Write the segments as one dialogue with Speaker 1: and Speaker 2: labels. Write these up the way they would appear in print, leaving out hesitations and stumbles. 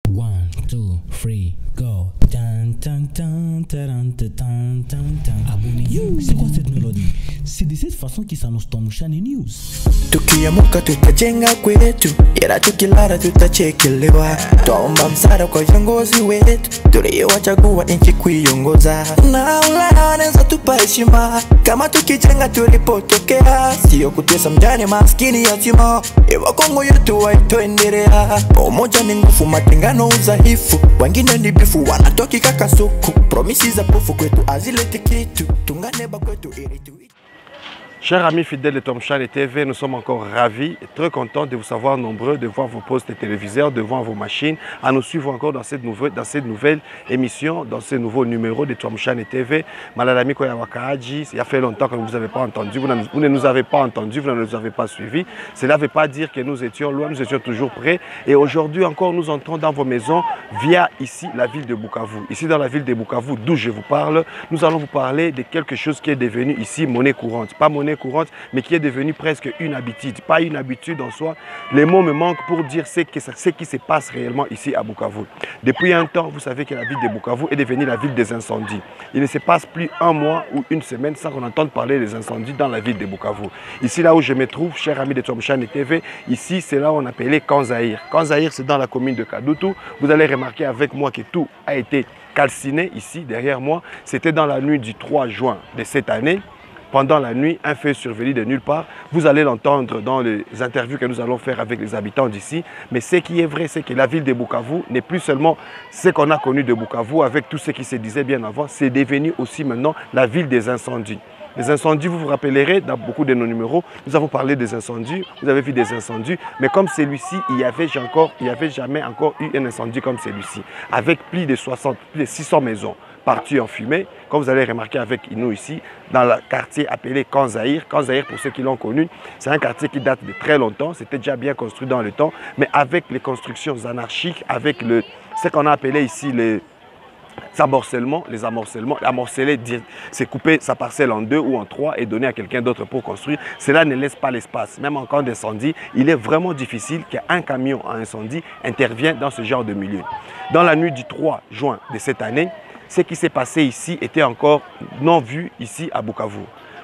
Speaker 1: 1, 2, 3, go. Abonnez-vous. C'est quoi cette mélodie? C'est de cette façon qui s'annonce Tom Shane News.
Speaker 2: Tukiamuka tutajenga kwetu, ila tukilala tutachekelewa. Twaomba msaada kwa viongozi wetu, tuliowachagua nchi kuiongoza. Na Ulaya wanaweza tupa heshima kama tukijenga tulipotokea, sio kutesa mjane maskini yatima. Ewa Kongo yetu waitoendelea, umoja ni nguvu, matengano udhaifu. Wengine ni bifu wanatoki kakasuku, promisi za pofu kwetu azilete kitu, tunganeba kwetu ili tu.
Speaker 3: Chers amis fidèles de Tom Shane TV, nous sommes encore ravis et très contents de vous savoir nombreux, de voir vos postes téléviseurs devant vos machines, à nous suivre encore dans cette nouvelle émission, dans ce nouveau numéro de Tom Shane TV. Maladami Koya Wakaaji, il y a fait longtemps que vous ne nous avez pas entendu, vous ne nous avez pas entendus, vous ne nous avez pas suivis. Cela ne veut pas dire que nous étions loin, nous étions toujours prêts. Et aujourd'hui encore, nous entrons dans vos maisons via ici, la ville de Bukavu. Ici dans la ville de Bukavu, d'où je vous parle, nous allons vous parler de quelque chose qui est devenu ici monnaie courante. Pas monnaie courante, mais qui est devenu presque une habitude. Pas une habitude en soi. Les mots me manquent pour dire ce qui se passe réellement ici à Bukavu. Depuis un temps, vous savez que la ville de Bukavu est devenue la ville des incendies. Il ne se passe plus un mois ou une semaine sans qu'on entende parler des incendies dans la ville de Bukavu. Ici, là où je me trouve, chers amis de Tom Shane TV, ici, c'est là où on appelait Kanzaïr. Kanzaïr, c'est dans la commune de Kadutu. Vous allez remarquer avec moi que tout a été calciné ici, derrière moi. C'était dans la nuit du 3 juin de cette année. Pendant la nuit, un feu survenu de nulle part. Vous allez l'entendre dans les interviews que nous allons faire avec les habitants d'ici. Mais ce qui est vrai, c'est que la ville de Bukavu n'est plus seulement ce qu'on a connu de Bukavu avec tout ce qui se disait bien avant. C'est devenu aussi maintenant la ville des incendies. Les incendies, vous vous rappellerez, dans beaucoup de nos numéros, nous avons parlé des incendies, vous avez vu des incendies, mais comme celui-ci, il n'y avait jamais encore eu un incendie comme celui-ci, avec plus de 600 maisons parties en fumée, comme vous allez remarquer avec nous ici, dans le quartier appelé Kanzaïr. Kanzaïr, pour ceux qui l'ont connu, c'est un quartier qui date de très longtemps, c'était déjà bien construit dans le temps, mais avec les constructions anarchiques, avec ce qu'on a appelé ici les amorcellements, amorceler, c'est couper sa parcelle en 2 ou en 3 et donner à quelqu'un d'autre pour construire. Cela ne laisse pas l'espace. Même en cas d'incendie, il est vraiment difficile qu'un camion à incendie intervienne dans ce genre de milieu. Dans la nuit du 3 juin de cette année, ce qui s'est passé ici était encore non vu ici à Bukavu.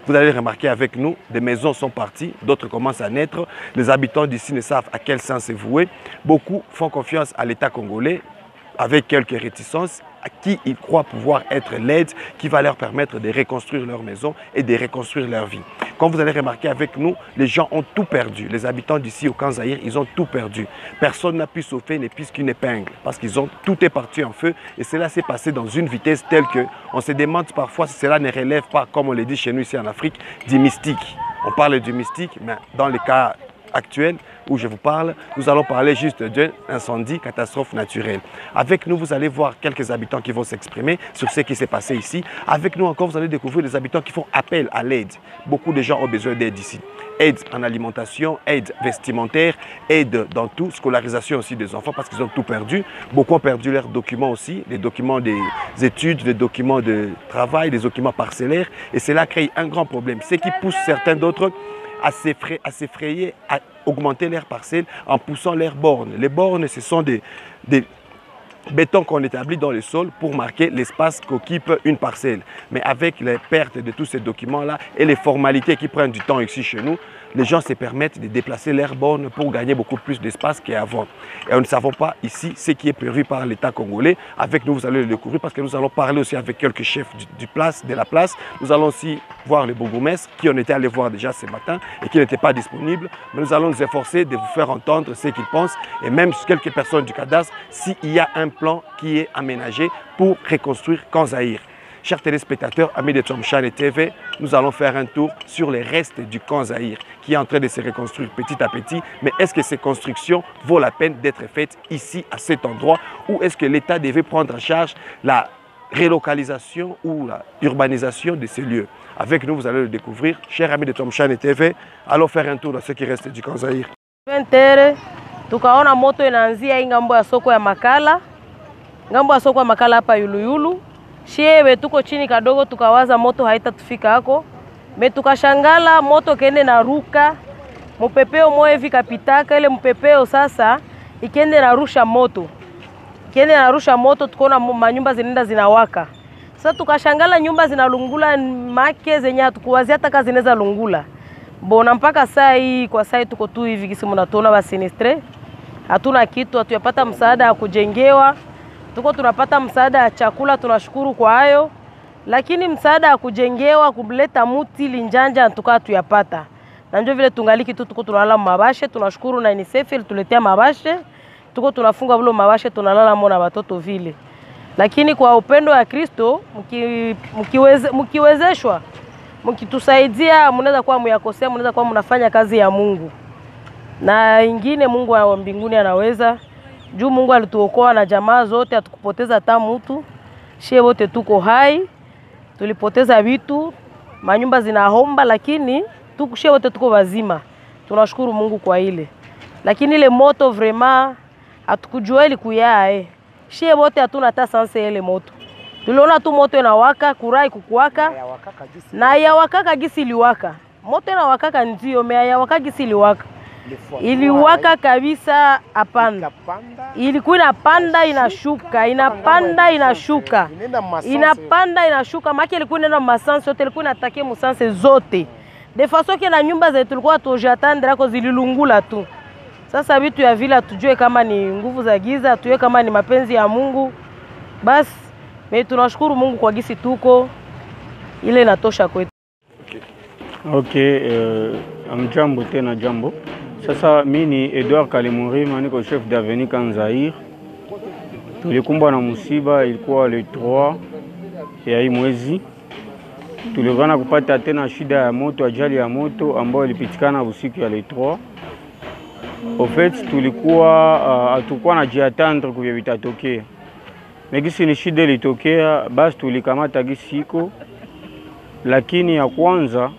Speaker 3: Vous allez remarquer avec nous, des maisons sont parties, d'autres commencent à naître. Les habitants d'ici ne savent à quel sens se vouer. Beaucoup font confiance à l'État congolais, avec quelques réticences, à qui ils croient pouvoir être l'aide qui va leur permettre de reconstruire leur maison et de reconstruire leur vie. Comme vous allez remarquer avec nous, les gens ont tout perdu. Les habitants d'ici au Kanzaïr, ils ont tout perdu. Personne n'a pu sauver ne plus qu'une épingle parce qu'ils ont tout est parti en feu et cela s'est passé dans une vitesse telle que on se demande parfois si cela ne relève pas, comme on le dit chez nous ici en Afrique, du mystique. On parle du mystique, mais dans le cas actuel où je vous parle, nous allons parler juste d'un incendie, catastrophe naturelle. Avec nous, vous allez voir quelques habitants qui vont s'exprimer sur ce qui s'est passé ici. Avec nous encore, vous allez découvrir des habitants qui font appel à l'aide. Beaucoup de gens ont besoin d'aide ici. Aide en alimentation, aide vestimentaire, aide dans tout, scolarisation aussi des enfants parce qu'ils ont tout perdu. Beaucoup ont perdu leurs documents aussi, les documents des études, les documents de travail, les documents parcellaires. Et cela crée un grand problème. Ce qui pousse certains d'autres à s'effrayer, à augmenter leurs parcelles en poussant leurs bornes. Les bornes, ce sont des bétons qu'on établit dans le sol pour marquer l'espace qu'occupe une parcelle. Mais avec les pertes de tous ces documents-là et les formalités qui prennent du temps ici chez nous, les gens se permettent de déplacer leurs bornes pour gagner beaucoup plus d'espace qu'avant. Et nous ne savons pas ici ce qui est prévu par l'État congolais. Avec nous, vous allez le découvrir parce que nous allons parler aussi avec quelques chefs de la place. Nous allons aussi voir les bourgmestres qui on était allés voir déjà ce matin et qui n'étaient pas disponibles. Mais nous allons nous efforcer de vous faire entendre ce qu'ils pensent et même quelques personnes du cadastre s'il y a un plan qui est aménagé pour reconstruire Kanzaïr. Chers téléspectateurs, amis de Tom Shane TV, nous allons faire un tour sur les restes du Kanzaïr qui est en train de se reconstruire petit à petit. Mais est-ce que ces constructions vaut la peine d'être faites ici, à cet endroit, ou est-ce que l'État devait prendre en charge la relocalisation ou la urbanisation de ces lieux? Avec nous, vous allez le découvrir. Chers amis de Tom Shane TV, allons faire un tour dans ce qui reste du Kanzaïr.
Speaker 4: Tukaona moto inaanzia hii ngambo ya soko ya Makala. Ngambo ya soko ya Makala hapa Yuluyulu. Shewe tuko chini kadogo tukawaza moto haitatufika hako. Me tukashangala moto kende na ruka. Mpepeo moe hivi kapitaka ile mpepeo sasa ikende na rusha moto. kiende narusha moto, tukaona manyumba zinaenda zinawaka. Sasa tukashangala nyumba zinalungula make zenye hatukuwazia hata kazi zinaweza lungula. Bona mpaka saa hii, kwa saa hii tuko tu hivi kisi mnatuona ba sinistre. Hatuna kitu, hatuyapata msaada ya kujengewa. Tuko tunapata msaada ya chakula, tunashukuru kwa hayo. Lakini msaada ya kujengewa, kuleta muti linjanja tukaa tuyapata. Na ndio vile tungaliki tu tuko tunalala mabashe, tunashukuru na UNICEF tuletea mabashe. Tuko tunafunga vile mabashe tunalala mona watoto vile. Lakini kwa upendo wa Kristo mkiwezeshwa, mkitusaidia, mnaweza kuwa myakosea, mnaweza kuwa mnafanya kazi ya Mungu. Na ingine Mungu wa mbinguni anaweza. Juu Mungu alituokoa na jamaa zote, hatukupoteza hata mtu. Shie wote tuko hai. Tulipoteza vitu, manyumba zinahomba, lakini shie wote tuko wazima. Tunashukuru Mungu kwa ile. Lakini ile moto vraiment hatukujua ili kuyaa. Shie wote hatuna hata sanse ile moto. Tuliona tu moto inawaka, kurai kukuwaka. Na ya wakaka gisi liwaka. Moto inawakaka ndio, ya wakaka gisi liwaka. Iliwaka kabisa hapana. Ilikuwa inapanda inashuka, inapanda inashuka. Inapanda inashuka, maki ilikuwa inaenda masanse yote, ilikuwa inatake musanse zote. De façon que na nyumba zetu tulikuwa tujatandra ko zililungula tu. Sasa vitu ya vile tujue kama ni nguvu za giza, tujue kama ni mapenzi ya Mungu. Basi tunashukuru Mungu kwa gisi tuko, ile inatosha kwetu.
Speaker 5: Amjambo tena jambo. Sasa mimi ni Edouard Kalemurima, niko chef d'avenue Kanzair. Tulikumbwa na musiba, ilikuwa le 3 ya hii mwezi. Tulikana kupata tena shida ya moto, ajali ya moto ambayo ilipitikana usiku ya le 3. Au fait tulikuwa hatukuwa na jiatendre kwa vitatokea. Megisi ni shida ilitokea, basi tulikamata gisi iko. Lakini ya kwanza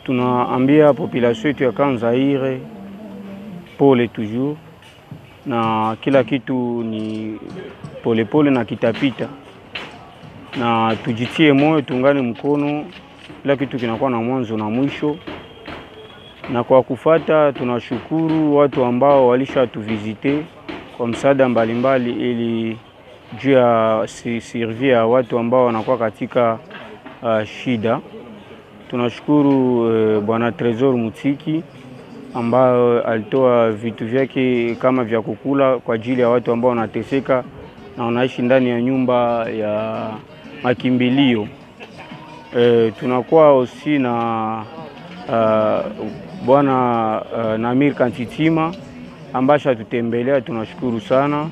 Speaker 5: tunaambia population yetu ya Kanzaire pole toujours, na kila kitu ni pole pole na kitapita, na tujitie moyo, tungane mkono, kila kitu kinakuwa na mwanzo na mwisho. Na kwa kufata tunashukuru watu ambao walisha tuvizite kwa msaada mbalimbali ili juu ya servir watu ambao wanakuwa katika shida. Tunashukuru Bwana Trésor Mutiki ambao alitoa vitu vyake kama vya kukula kwa ajili ya watu ambao wanateseka na wanaishi ndani ya nyumba ya makimbilio. Tunakuwa osi na Bwana Namir Kantitima ambasha tutembelea, tunashukuru sana.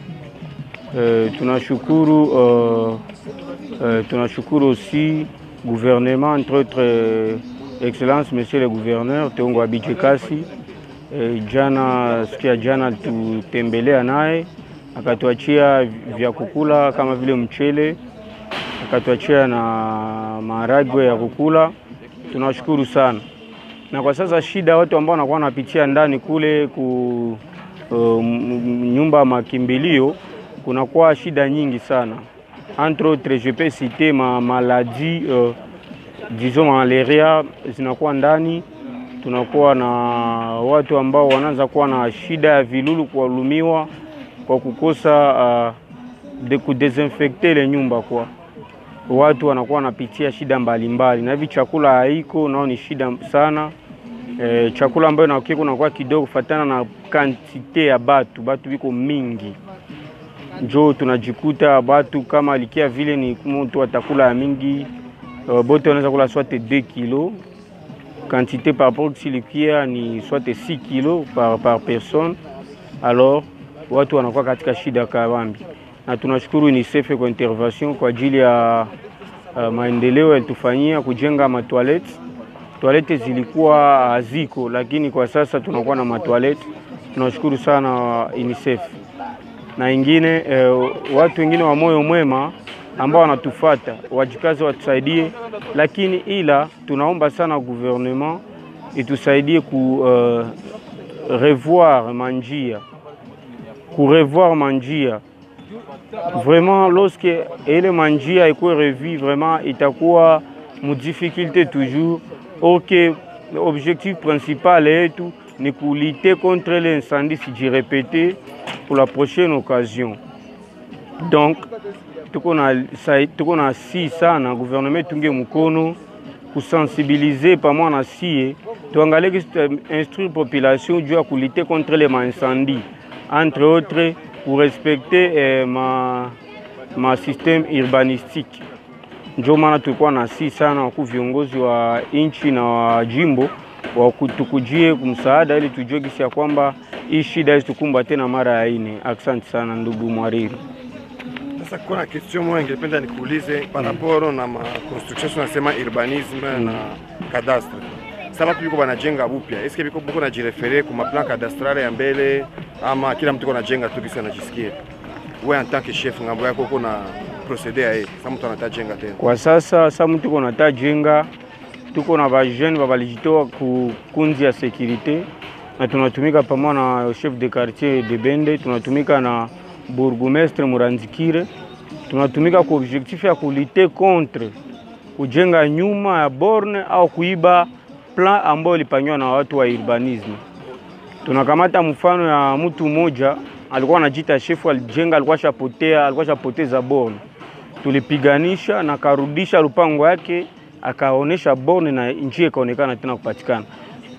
Speaker 5: Tunashukuru aussi gouvernement, entre autres excellence monsieur le gouverneur Tongo Abidjekasi. Jana tutembelea naye, akatuachia vya kukula kama vile mchele, akatuachia na maharagwe ya kukula. Tunashukuru sana. Na kwa sasa shida watu ambao wanakuwa wanapitia ndani kule ku nyumba makimbilio, kunakuwa shida nyingi sana. Entre autres, je peux citer ma maladie, disons malaria zinakuwa ndani. Tunakuwa na watu ambao wanaanza kuwa na shida ya vilulu kuwalumiwa kwa kukosa kudesinfecter ile nyumba kwa. Watu wanakuwa wanapitia shida mbalimbali, na hivi chakula haiko, nao ni shida sana. Chakula ambayo nakia kunakuwa kidogo kufatana na quantité ya batu biko mingi. Njo tunajikuta batu kama alikia vile ni mtu atakula ya mingi, bote wanaweza kula soit 2 kg, quantité par rapport si likia ni soit 6 kg par personne. Alors watu wanakuwa katika shida kabambi. Na tunashukuru UNICEF kwa intervention kwa ajili ya maendeleo yalitufanyia kujenga matoilette. Toilette zilikuwa haziko, lakini kwa sasa tunakuwa na matoilette. Tunashukuru sana UNICEF. Na ingine watu wengine wa moyo mwema ambao wanatufuata wajikaze watusaidie, lakini ila tunaomba sana gouvernement itusaidie ku revoir manjia. Vraiment lorsque ile manjia iko revu, vraiment itakuwa mu difficulté toujours. Ok, l'objectif principal est de lutter contre l'incendie, si je répète, pour la prochaine occasion. Donc tuko na si sana gouvernement tunge mkono kusensibiliser pamoja na sie tuangalie kisi instruire population juu ya kulite contre les incendies entre autres pour respecter ma système urbanistique. Ndio maana tulikuwa na si sana kwa viongozi wa inchi na wa jimbo wa kutukujie kumsaada ili tujue kisi ya kwamba hii shida isitukumba tena mara ya ine. Asante sana ndugu Mwariri.
Speaker 3: Sasa kuna question moja ningependa nikuulize par rapport na ma construction tunasema urbanisme na cadastre. Sasa watu biko banajenga bupya. Est-ce que biko na jirefere kwa plan cadastrale ya mbele ama kila mtu anajenga tu kisa anajisikia? Wewe en tant que chef ngambo yako uko na procéder aye. Sasa mtu anatajenga tena.
Speaker 5: Kwa sasa mtu uko natajenga tuko na ba jeune babalijitoa ku kunzi ya sécurité na tunatumika pamoja na chef de quartier de Bende, tunatumika na bourgmestre Muranzikire, tunatumika kwa objectif ya kulite contre kujenga nyuma ya borne au kuiba plan ambao ilipanywa na watu wa urbanisme. Tunakamata mfano ya mtu mmoja alikuwa anajiita chef, alijenga alikuwa shapoteza borne. Tulipiganisha na karudisha lupango yake, akaonesha borne na njia ikaonekana tena kupatikana.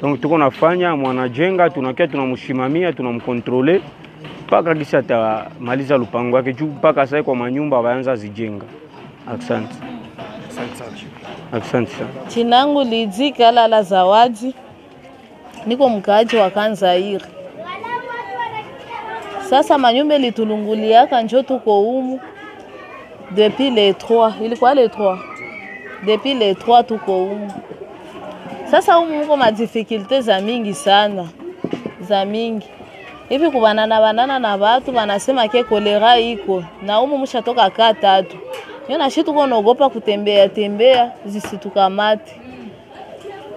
Speaker 5: Donc tuko nafanya mwanajenga tunakia tunamshimamia tunamkontrole paka kisha tamaliza lupango yake juu paka sasa kwa manyumba waanza zijenga. Asante. Asante sana.
Speaker 6: Chinangu Lidzika la Zawadi. Niko mkaaji wa Kanzaire. Sasa manyumba litulunguliaka njoo tuko humu depuis les 3. Ilikuwa les 3. Depuis les 3 tuko humu. Sasa humu mko ma difficultés za mingi sana. Za mingi. Hivi kubanana na watu wanasema ke kolera iko na humu mshatoka kaa 3. Yona shitu kwa naogopa kutembea zisitukamate.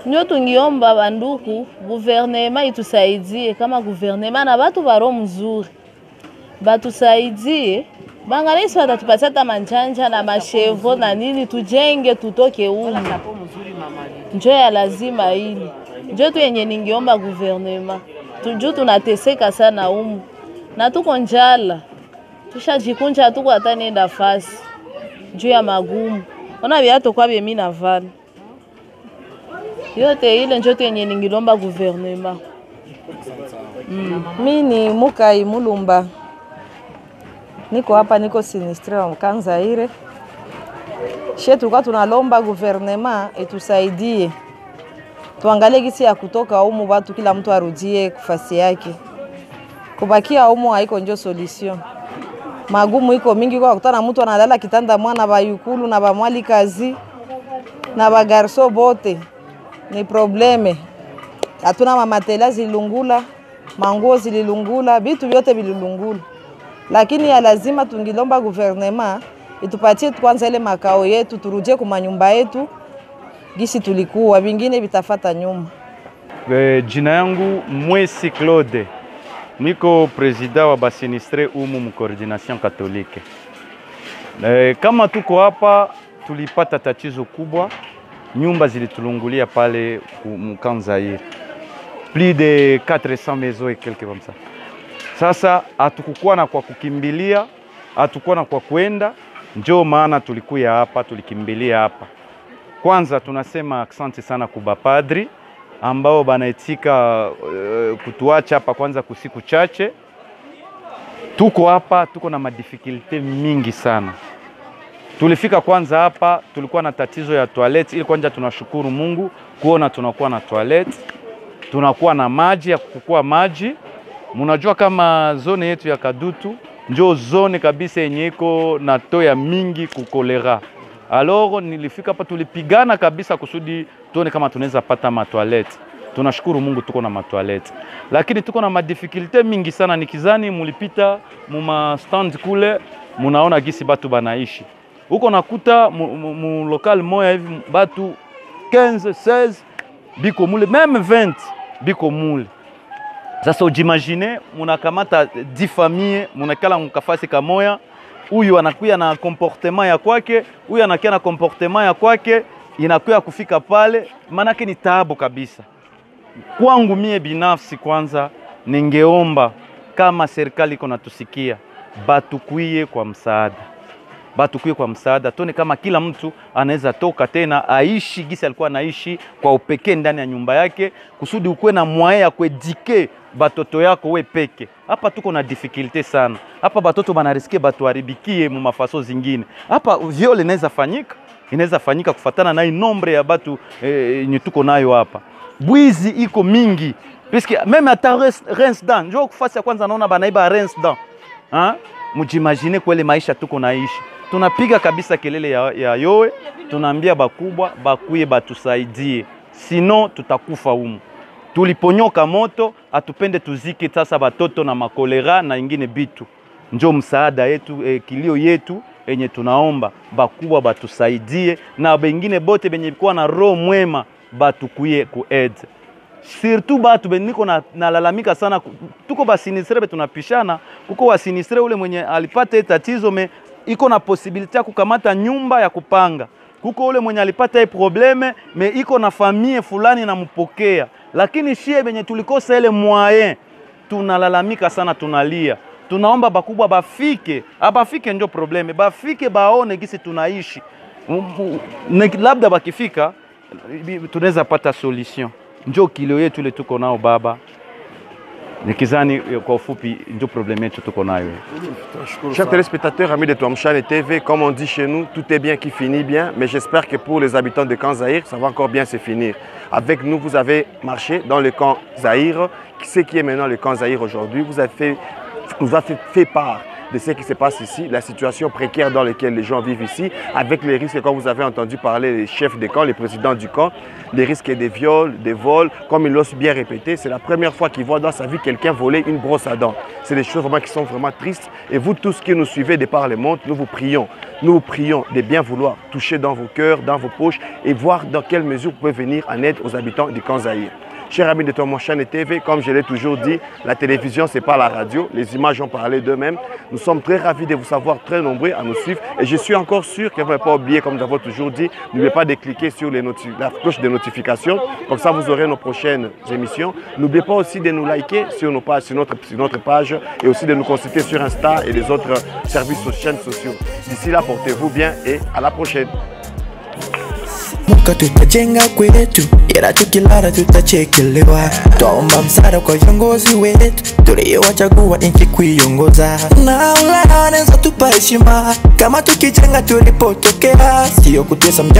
Speaker 6: Nyo tungiomba banduku gouvernement itusaidie kama gouvernement na watu baro mzuri. Batusaidie. Bangalisi watatupatia hata manjanja na mashevo na nini tujenge tutoke humu. Njo ya lazima hili. Njo tu yenye ningiomba gouvernement. Tujuu tunateseka sana humu. Na tuko njala. Tushajikunja tuko hata nenda fasi. Juu ya magumu. Ona viatu kwa mimi navala. Yote ile njo tu yenye ningilomba gouvernement.
Speaker 7: Mimi ni Mukai Mulumba. Niko hapa niko sinistre wa Kanzaire. Shetu kwa tunalomba gouvernement itusaidie. Tuangalie gisi ya kutoka humu watu kila mtu arudie kufasi yake. Kubakia humu haiko ndio solution. Magumu iko mingi kwa kutana mtu analala kitanda mwana bayukulu na bamwali kazi na bagarso bote. Ni probleme. Hatuna mamatela zilungula, manguo zilungula, vitu vyote vilungula. Lakini ya lazima tungilomba gouvernement itupatie kwanza ile makao yetu turudie kwa manyumba yetu gisi tulikuwa, vingine vitafata nyuma.
Speaker 8: Jina yangu Mwesi Claude. Niko president wa basinistre umu mkoordination katolike. Kama tuko hapa tulipata tatizo kubwa, nyumba zilitulungulia pale Mkanzaire. Plus de 400 maisons et quelques comme ça. Sasa hatukukuwa na kwa kukimbilia, hatukuwa na kwa kwenda, ndio maana tulikuya hapa, tulikimbilia hapa. Kwanza tunasema asante sana kuba padri ambao banaitika kutuacha hapa kwanza kusiku chache. Tuko hapa, tuko na madifikulte mingi sana. Tulifika kwanza hapa, tulikuwa na tatizo ya toilet, ili kwanza tunashukuru Mungu kuona tunakuwa na toilet. Tunakuwa na maji ya kukua maji. Munajua kama zone yetu ya Kadutu ndio zone kabisa yenye iko na toya mingi kukolera. Alors nilifika hapa tulipigana kabisa kusudi tuone kama tunaweza pata matoilette. Tunashukuru Mungu tuko na matoilette. Lakini tuko na madifikulte mingi sana, nikizani mulipita muma stand kule munaona gisi batu banaishi. Huko nakuta mu local moya hivi batu 15, 16 biko mule, même 20 biko mule. Sasa ujimagine munakamata 10 famille, munakala mukafasi kamoya, huyu anakuya na comportement ya kwake, huyu anakuya na comportement ya kwake, inakuya kufika pale, manake ni taabu kabisa. Kwangu mie binafsi kwanza ningeomba kama serikali iko natusikia, batukuie kwa msaada. Batukuie kwa msaada, tuone kama kila mtu anaweza toka tena aishi gisi alikuwa anaishi kwa upekee ndani ya nyumba yake, kusudi ukue na moyen ya kuedike batoto yako we peke. Hapa tuko na difficulty sana. Hapa batoto banariske batuharibikie mu mafaso zingine. Hapa viole inaweza fanyika kufatana na nombre ya batu yenye tuko nayo hapa. Bwizi iko mingi. Puisque même ata rince dent, njoo kufasi ya kwanza naona banaiba rince dent. Mujimagine kwele maisha tuko naishi. Tunapiga kabisa kelele ya yowe, tunaambia bakubwa bakuye batusaidie, sino tutakufa humu. Tuliponyoka moto, atupende tuzike sasa batoto na makolera na ingine bitu. Njoo msaada yetu, kilio yetu enye tunaomba bakubwa batusaidie, na bengine bote benye bikuwa na roho mwema batukuye kued. Surtout batu beniko nalalamika sana, tuko basinistre tunapishana, kuko wasinistre ule mwenye alipata tatizo me iko na posibilite ya kukamata nyumba ya kupanga. Kuko ule mwenye alipata probleme me iko na famille fulani na mpokea. Lakini shie benye tulikosa ile moyen, tunalalamika sana, tunalia. Tunaomba bakubwa bafike, abafike ndio probleme, bafike baone gisi tunaishi. Labda bakifika tunaweza pata solution. Ndio kilio yetu ile tuko nao baba. Nikizani kwa ufupi ndio problème yetu tuko nayo.
Speaker 3: Chers téléspectateurs, amis de Tuamshane TV, comme on dit chez nous, tout est bien qui finit bien, mais j'espère que pour les habitants de camp Zaïre, ça va encore bien se finir. Avec nous, vous avez marché dans le camp Zaïre, ce qui est maintenant le camp Zaïre aujourd'hui, vous avez fait part de ce qui se passe ici, la situation précaire dans laquelle les gens vivent ici, avec les risques, comme vous avez entendu parler les chefs de camp, les présidents du camp, les risques de viols, de vols, comme ils l'ont bien répété. C'est la première fois qu'ils voient dans sa vie quelqu'un voler une brosse à dents. C'est des choses vraiment qui sont vraiment tristes. Et vous tous qui nous suivez de par le monde, nous vous prions de bien vouloir toucher dans vos cœurs, dans vos poches et voir dans quelle mesure vous pouvez venir en aide aux habitants du camp Zaïre. Chers amis de Tuamshane TV, comme je l'ai toujours dit, la télévision, ce n'est pas la radio. Les images ont parlé d'eux-mêmes. Nous sommes très ravis de vous savoir très nombreux à nous suivre. Et je suis encore sûr que vous n'avez pas oublié, comme nous avons toujours dit, n'oubliez pas de cliquer sur la cloche de notification. Comme ça, vous aurez nos prochaines émissions. N'oubliez pas aussi de nous liker sur nos pages, sur notre page et aussi de nous consulter sur Insta et les autres services sur chaînes sociaux. D'ici là, portez-vous bien et à la prochaine.
Speaker 2: Muka tutajenga kwetu, ila tukilala tutachekelewa. Twaomba msaada kwa viongozi wetu, tuliowachagua nchi kuiongoza. Na Ulaya wanaweza tupa heshima, kama tukijenga tulipotokea, sio kutesa